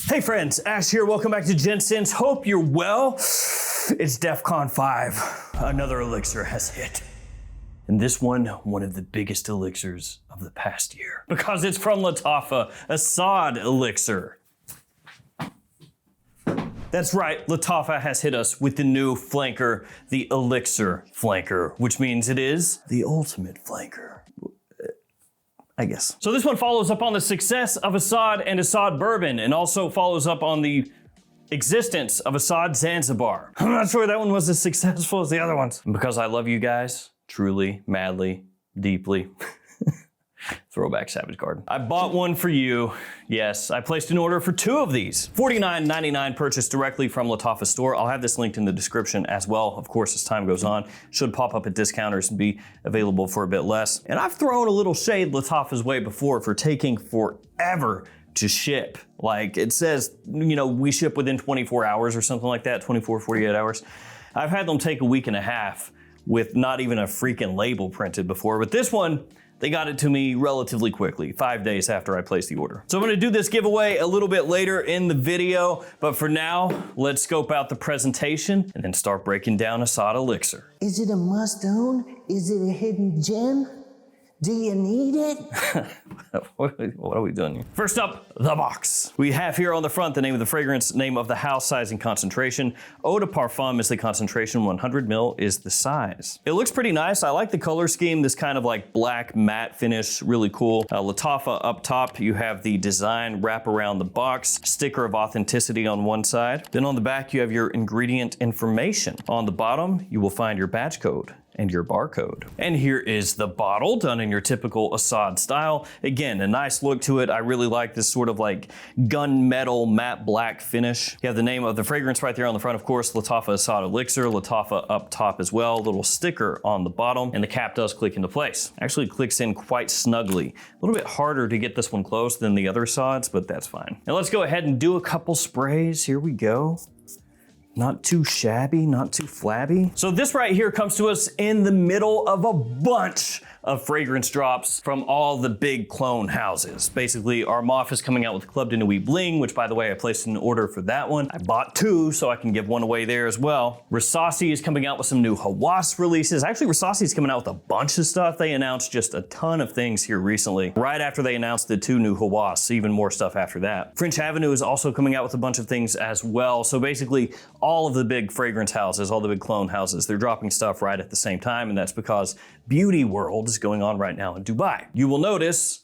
Hey friends, Ash here. Welcome back to Gents. Hope you're well. It's DEFCON 5. Another elixir has hit. And this one of the biggest elixirs of the past year. Because it's from Lattafa Asad Elixir. That's right, Lattafa has hit us with the new flanker, the Elixir flanker, which means it is the ultimate flanker. I guess. So this one follows up on the success of Asad and Asad Bourbon, and also follows up on the existence of Asad Zanzibar. I'm not sure that one was as successful as the other ones. Because I love you guys, truly, madly, deeply. Throwback Savage Garden. I bought one for you. Yes, I placed an order for 2 of these. $49.99 purchased directly from Lattafa store. I'll have this linked in the description as well, of course, as time goes on. Should pop up at discounters and be available for a bit less. And I've thrown a little shade Lattafa's way before for taking forever to ship. Like it says, you know, we ship within 24 hours or something like that, 24, 48 hours. I've had them take a week and a half with not even a freaking label printed before, but this one, they got it to me relatively quickly, 5 days after I placed the order. So I'm gonna do this giveaway a little bit later in the video, but for now, let's scope out the presentation and then start breaking down Asad Elixir. Is it a must own? Is it a hidden gem? Do you need it? What are we doing here? First up, the box. We have here on the front the name of the fragrance, name of the house, size, and concentration. Eau de Parfum is the concentration, 100 ml is the size. It looks pretty nice. I like the color scheme, this kind of like black matte finish, really cool. Lattafa up top, you have the design wrap around the box, sticker of authenticity on one side. Then on the back, you have your ingredient information. On the bottom, you will find your batch code and your barcode. And here is the bottle, done in your typical Asad style. Again, a nice look to it. I really like this sort of like gunmetal matte black finish. You have the name of the fragrance right there on the front, of course, Lattafa Asad Elixir, Lattafa up top as well, little sticker on the bottom, and the cap does click into place. Actually clicks in quite snugly. A little bit harder to get this one closed than the other Asads, but that's fine. Now let's go ahead and do a couple sprays. Here we go. Not too shabby, not too flabby. So this right here comes to us in the middle of a bunch of fragrance drops from all the big clone houses. Basically, Armaf is coming out with Club de Nuit Bling, which by the way, I placed an order for that one. I bought 2, so I can give one away there as well. Rasasi is coming out with some new Hawass releases. Actually, Rasasi is coming out with a bunch of stuff. They announced just a ton of things here recently. Right after they announced the 2 new Hawass, even more stuff after that. French Avenue is also coming out with a bunch of things as well. So basically, all of the big fragrance houses, all the big clone houses, they're dropping stuff right at the same time, and that's because Beauty World is going on right now in Dubai. You will notice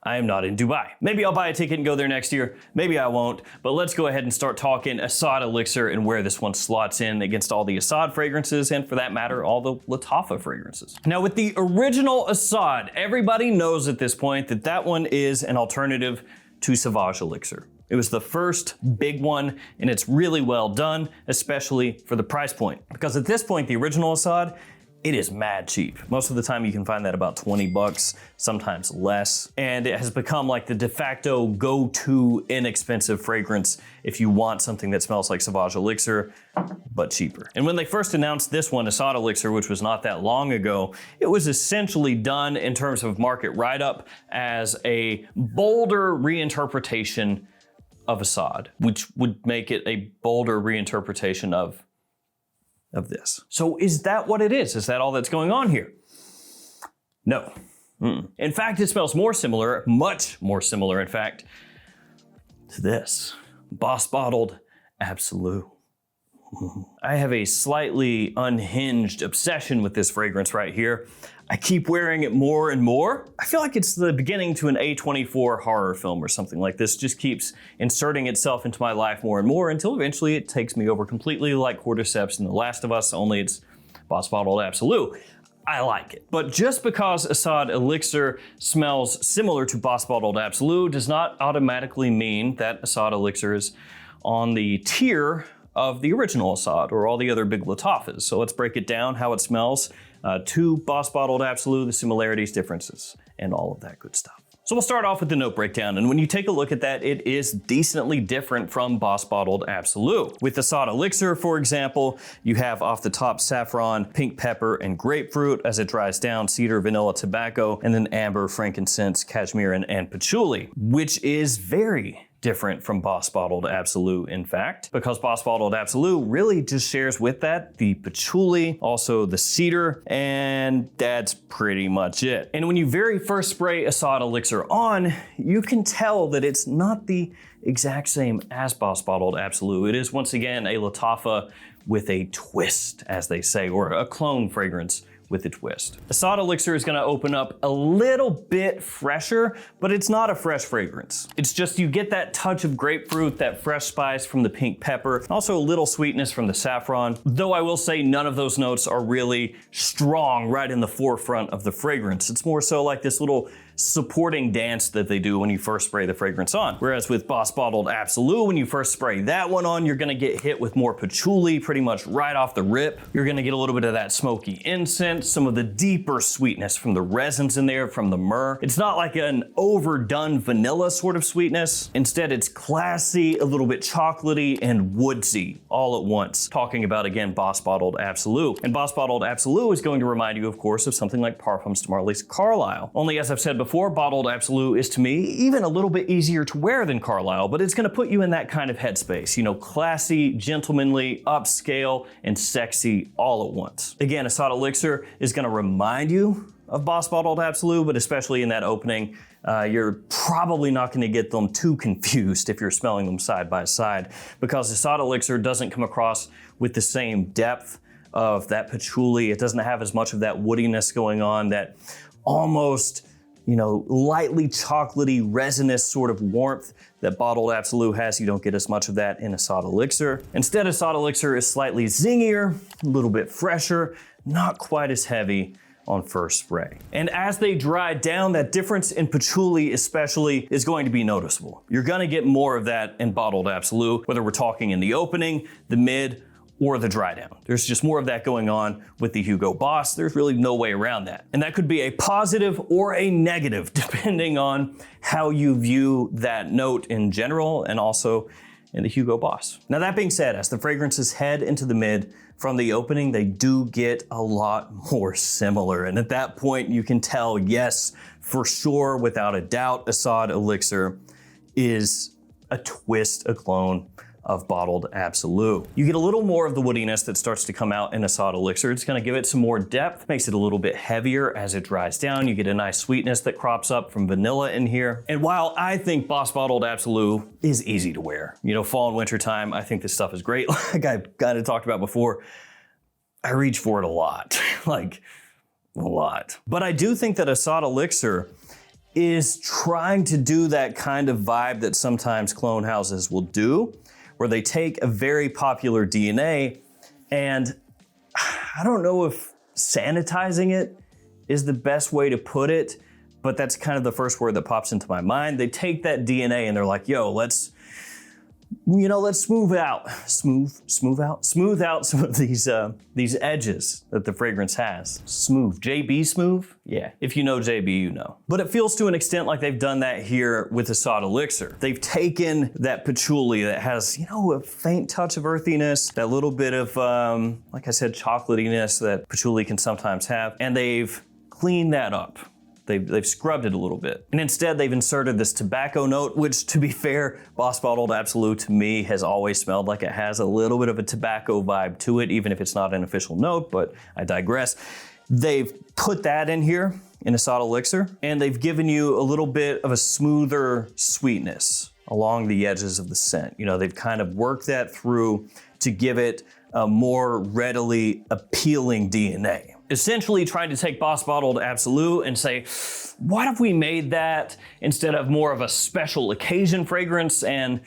I am not in Dubai. Maybe I'll buy a ticket and go there next year. Maybe I won't, but let's go ahead and start talking Asad Elixir and where this one slots in against all the Asad fragrances, and for that matter, all the Lattafa fragrances. Now with the original Asad, everybody knows at this point that that one is an alternative to Sauvage Elixir. It was the first big one, and it's really well done, especially for the price point. Because at this point, the original Asad, it is mad cheap. Most of the time you can find that about 20 bucks, sometimes less. And it has become like the de facto go-to inexpensive fragrance if you want something that smells like Sauvage Elixir, but cheaper. And when they first announced this one, Asad Elixir, which was not that long ago, it was essentially done in terms of market write-up as a bolder reinterpretation of Asad, which would make it a bolder reinterpretation of this. So is that what it is? Is that all that's going on here? No. In fact, it smells more similar, much more similar, in fact, to this. Boss Bottled Absolute. I have a slightly unhinged obsession with this fragrance right here. I keep wearing it more and more. I feel like it's the beginning to an A24 horror film or something like this. Just keeps inserting itself into my life more and more until eventually it takes me over completely, like Cordyceps in The Last of Us, only it's Boss Bottled Absolute. I like it. But just because Asad Elixir smells similar to Boss Bottled Absolute does not automatically mean that Asad Elixir is on the tier of the original Asad or all the other big Lattafas. So let's break it down, how it smells to Boss Bottled Absolute, the similarities, differences, and all of that good stuff. So we'll start off with the note breakdown, and when you take a look at that, it is decently different from Boss Bottled Absolute. With Asad Elixir, for example, you have off the top saffron, pink pepper, and grapefruit. As it dries down, cedar, vanilla, tobacco, and then amber, frankincense, cashmere, and patchouli, which is very different from Boss Bottled Absolute, in fact, because Boss Bottled Absolute really just shares with that the patchouli, also the cedar, and that's pretty much it. And when you very first spray Asad Elixir on, you can tell that it's not the exact same as Boss Bottled Absolute. It is once again a Lattafa with a twist, as they say, or a clone fragrance with a twist. Asad Elixir is gonna open up a little bit fresher, but it's not a fresh fragrance. It's just you get that touch of grapefruit, that fresh spice from the pink pepper, and also a little sweetness from the saffron. Though I will say none of those notes are really strong right in the forefront of the fragrance. It's more so like this little supporting dance that they do when you first spray the fragrance on. Whereas with Boss Bottled Absolute, when you first spray that one on, you're gonna get hit with more patchouli pretty much right off the rip. You're gonna get a little bit of that smoky incense, some of the deeper sweetness from the resins in there, from the myrrh. It's not like an overdone vanilla sort of sweetness. Instead, it's classy, a little bit chocolatey, and woodsy all at once. Talking about, again, Boss Bottled Absolute. And Boss Bottled Absolute is going to remind you, of course, of something like Parfums de Marly's Carlisle. Only, as I've said before, Bottled Absolute is to me even a little bit easier to wear than Carlisle, but it's gonna put you in that kind of headspace, you know, classy, gentlemanly, upscale, and sexy all at once. Again, Asad Elixir is gonna remind you of Boss Bottled Absolute, but especially in that opening, you're probably not gonna get them too confused if you're smelling them side by side, because Asad Elixir doesn't come across with the same depth of that patchouli. It doesn't have as much of that woodiness going on, that almost, you know, lightly chocolatey, resinous sort of warmth that Bottled Absolute has. You don't get as much of that in Asad Elixir. Instead, Asad Elixir is slightly zingier, a little bit fresher, not quite as heavy on first spray. And as they dry down, that difference in patchouli especially is going to be noticeable. You're gonna get more of that in Bottled Absolute, whether we're talking in the opening, the mid, or the dry down. There's just more of that going on with the Hugo Boss. There's really no way around that. And that could be a positive or a negative, depending on how you view that note in general and also in the Hugo Boss. Now that being said, as the fragrances head into the mid from the opening, they do get a lot more similar. And at that point, you can tell, yes, for sure, without a doubt, Asad Elixir is a twist, a clone of Bottled Absolute. You get a little more of the woodiness that starts to come out in Asad Elixir. It's gonna give it some more depth, makes it a little bit heavier as it dries down. You get a nice sweetness that crops up from vanilla in here. And while I think Boss Bottled Absolute is easy to wear, you know, fall and winter time, I think this stuff is great. Like I kind of talked about before, I reach for it a lot, like a lot. But I do think that Asad Elixir is trying to do that kind of vibe that sometimes clone houses will do, where they take a very popular DNA and I don't know if sanitizing it is the best way to put it, but that's kind of the first word that pops into my mind. They take that DNA and they're like, yo, let's smooth out some of these edges that the fragrance has. Smooth, JB smooth? Yeah, if you know JB, you know. But it feels to an extent like they've done that here with Asad Elixir. They've taken that patchouli that has, you know, a faint touch of earthiness, that little bit of, like I said, chocolatiness that patchouli can sometimes have, and they've cleaned that up. They've scrubbed it a little bit. And instead they've inserted this tobacco note, which to be fair, Boss Bottled Absolute to me has always smelled like it has a little bit of a tobacco vibe to it, even if it's not an official note, but I digress. They've put that in here in Asad Elixir, and they've given you a little bit of a smoother sweetness along the edges of the scent. You know, they've kind of worked that through to give it a more readily appealing DNA. Essentially trying to take Boss Bottled Absolute and say, what if we made that instead of more of a special occasion fragrance and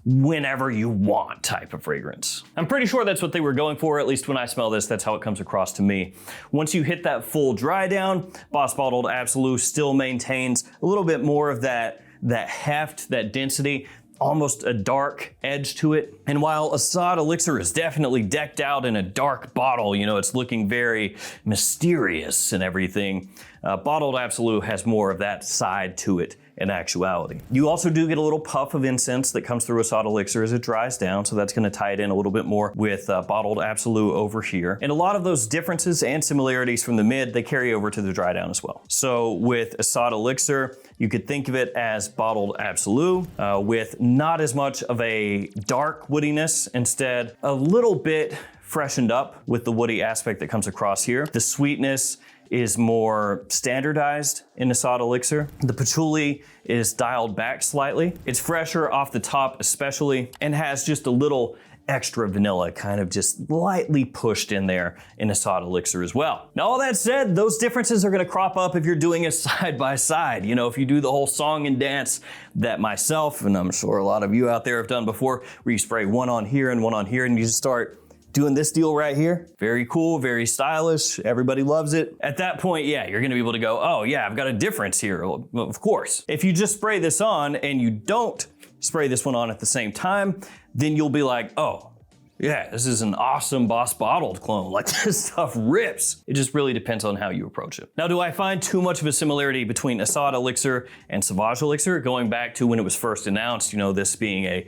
whenever you want type of fragrance? I'm pretty sure that's what they were going for, at least when I smell this, that's how it comes across to me. Once you hit that full dry down, Boss Bottled Absolute still maintains a little bit more of that heft, that density, almost a dark edge to it. And while Asad Elixir is definitely decked out in a dark bottle, you know, it's looking very mysterious and everything, Bottled Absolute has more of that side to it in actuality. You also do get a little puff of incense that comes through Asad Elixir as it dries down, so that's gonna tie it in a little bit more with bottled Absolute over here. And a lot of those differences and similarities from the mid, they carry over to the Drydown as well. So with Asad Elixir, you could think of it as bottled Absolute with not as much of a dark woodiness, instead a little bit freshened up with the woody aspect that comes across here. The sweetness is more standardized in Asad Elixir. The patchouli is dialed back slightly. It's fresher off the top especially, and has just a little extra vanilla kind of just lightly pushed in there in Asad Elixir as well. Now all that said, those differences are gonna crop up if you're doing it side by side. You know, if you do the whole song and dance that myself, and I'm sure a lot of you out there have done before, where you spray one on here and one on here, and you just start doing this deal right here. Very cool, very stylish, everybody loves it. At that point, yeah, you're gonna be able to go, oh yeah, I've got a difference here, well, of course. If you just spray this on and you don't spray this one on at the same time, then you'll be like, oh, yeah, this is an awesome Boss Bottled clone. Like, this stuff rips. It just really depends on how you approach it. Now, do I find too much of a similarity between Asad Elixir and Sauvage Elixir? Going back to when it was first announced, you know, this being a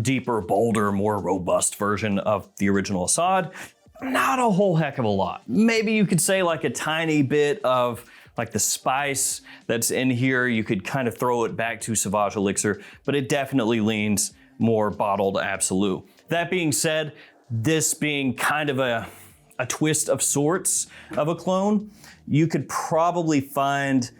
deeper, bolder, more robust version of the original Asad, not a whole heck of a lot. Maybe you could say like a tiny bit of like the spice that's in here, you could kind of throw it back to Sauvage Elixir, but it definitely leans more bottled Absolute. That being said, this being kind of a twist of sorts of a clone, you could probably find,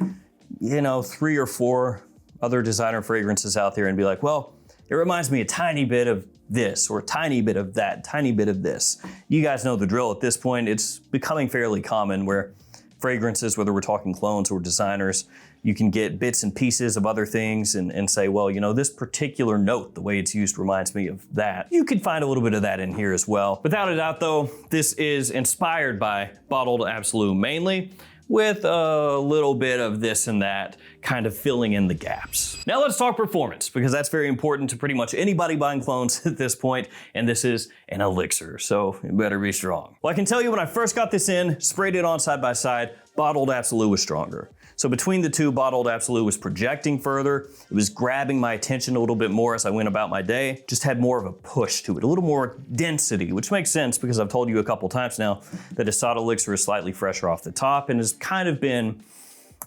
you know, 3 or 4 other designer fragrances out there and be like, well, it reminds me a tiny bit of this, or a tiny bit of that, tiny bit of this. You guys know the drill at this point. It's becoming fairly common where fragrances, whether we're talking clones or designers, you can get bits and pieces of other things and say, well, you know, this particular note, the way it's used reminds me of that. You can find a little bit of that in here as well. Without a doubt though, this is inspired by Bottled Absolute mainly, with a little bit of this and that kind of filling in the gaps. Now let's talk performance, because that's very important to pretty much anybody buying clones at this point, and this is an elixir, so it better be strong. Well, I can tell you when I first got this in, sprayed it on side by side, Bottled Absolute was stronger. So between the two, Bottled Absolute was projecting further. It was grabbing my attention a little bit more as I went about my day. Just had more of a push to it, a little more density, which makes sense because I've told you a couple times now that Asad Elixir is slightly fresher off the top and has kind of been,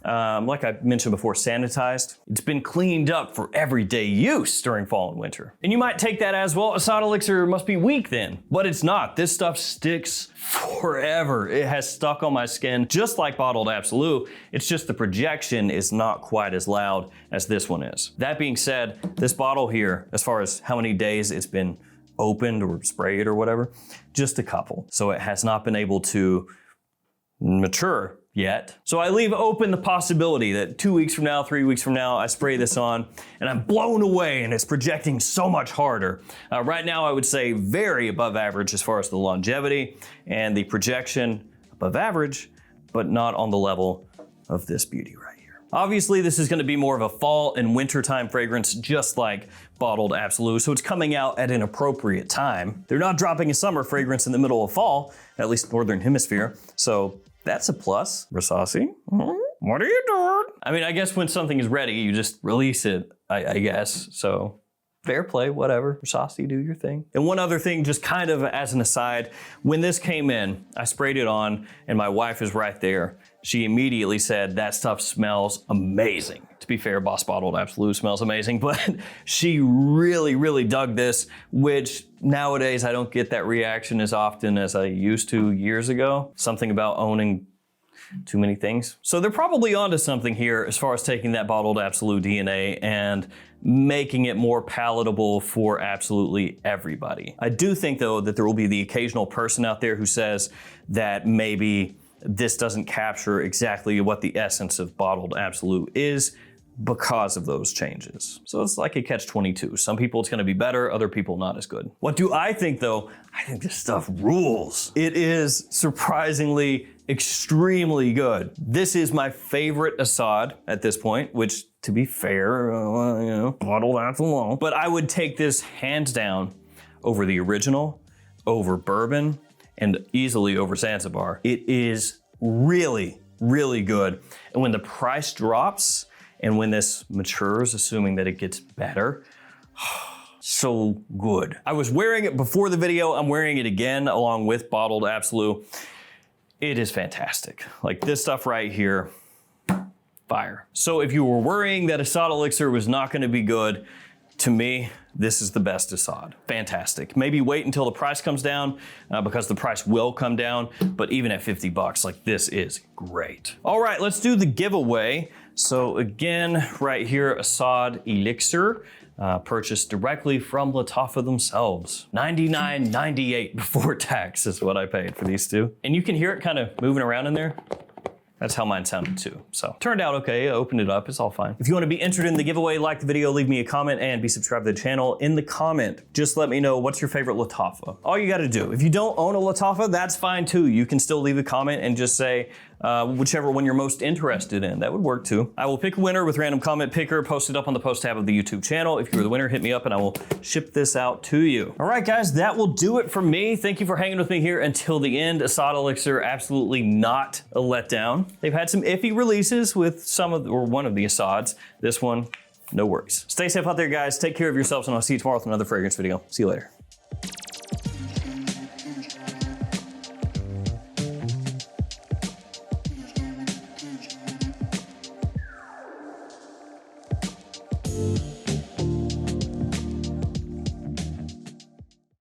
like I mentioned before, sanitized. It's been cleaned up for everyday use during fall and winter. And you might take that as, well, Asad Elixir must be weak then. But it's not. This stuff sticks forever. It has stuck on my skin just like Bottled Absolute. It's just the projection is not quite as loud as this one is. That being said, this bottle here, as far as how many days it's been opened or sprayed or whatever, just a couple. So it has not been able to mature yet. So I leave open the possibility that 2 weeks from now, 3 weeks from now, I spray this on and I'm blown away and it's projecting so much harder. Right now, I would say very above average as far as the longevity and the projection above average, but not on the level of this beauty right here. Obviously, this is gonna be more of a fall and wintertime fragrance, just like Bottled Absolute, so it's coming out at an appropriate time. They're not dropping a summer fragrance in the middle of fall, at least Northern Hemisphere, so that's a plus. Rasasi, what are you doing? I mean, I guess when something is ready, you just release it, I guess. So fair play, whatever. Rasasi, do your thing. And one other thing, just kind of as an aside, when this came in, I sprayed it on and my wife is right there. She immediately said, that stuff smells amazing. To be fair, Boss Bottled Absolute smells amazing, but she really, really dug this, which nowadays I don't get that reaction as often as I used to years ago. Something about owning too many things. So they're probably onto something here as far as taking that Bottled Absolute DNA and making it more palatable for absolutely everybody. I do think though that there will be the occasional person out there who says that maybe this doesn't capture exactly what the essence of Bottled Absolute is because of those changes. So it's like a catch-22. Some people it's gonna be better, other people not as good. What do I think though? I think this stuff rules. It is surprisingly extremely good. This is my favorite Asad at this point, which to be fair, you know, Bottled Absolute. But I would take this hands down over the original, over Bourbon, and easily over Zanzibar. It is really, really good. And when the price drops And when this matures, assuming that it gets better, so good. I was wearing it before the video. I'm wearing it again along with bottled Absolute. It is fantastic. Like this stuff right here, fire. So if you were worrying that Asad Elixir was not gonna be good, to me, this is the best Asad. Fantastic. Maybe wait until the price comes down because the price will come down, but even at 50 bucks, like this is great. All right, let's do the giveaway. So again, right here, Asad Elixir, purchased directly from Lattafa themselves. $99.98 before tax is what I paid for these two. And you can hear it kind of moving around in there. That's how mine sounded too. So turned out okay, I opened it up, it's all fine. If you wanna be entered in the giveaway, like the video, leave me a comment and be subscribed to the channel. In the comment, just let me know what's your favorite Lattafa. All you gotta do. If you don't own a Lattafa, that's fine too. You can still leave a comment and just say whichever one you're most interested in. That would work too. I will pick a winner with random comment picker, post it up on the post tab of the YouTube channel. If you're the winner, hit me up and I will ship this out to you. All right, guys, that will do it for me. Thank you for hanging with me here until the end. Asad Elixir, absolutely not a letdown. They've had some iffy releases with one of the Asads. This one, no worries. Stay safe out there, guys. Take care of yourselves, and I'll see you tomorrow with another fragrance video. See you later. Thank you.